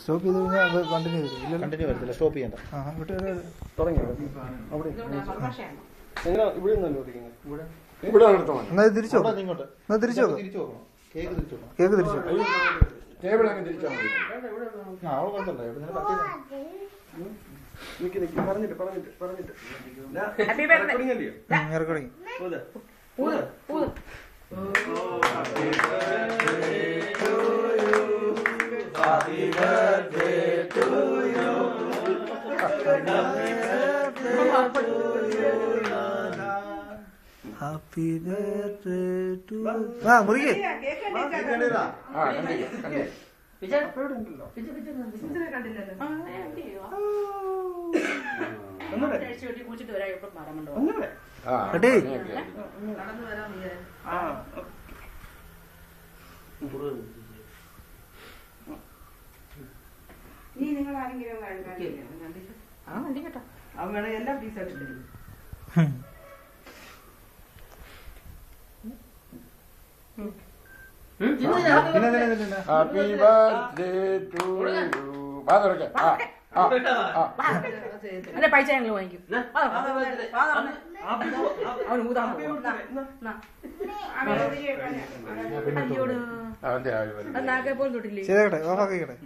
Stop ചെയ്ത് കഴിഞ്ഞാൽ അത് കണ്ടിന്യൂ ചെയ്തു. കണ്ടിന്യൂ വരത്തില്ല, സ്റ്റോപ്പ് ചെയ്യണ്ട. തിരിച്ചു തിരിച്ചു കേക്ക് തിരിച്ചു കേക്ക് തിരിച്ചു ഇറക്കണി. Happy birthday to you. Happy birthday to you. മുറികെ നീ നിങ്ങൾ ആരെങ്കിലും അവനെ എല്ലാം പീസായിട്ടില്ല. Happy birthday to you. അല്ലെ പൈസ ഞങ്ങൾ വാങ്ങിക്കും. അവന് ഊതാൻ പോലും തൊട്ടില്ലേ? ചെയ്തേക്കട്ടെ, ഓഫാക്കിക്കട്ടെ.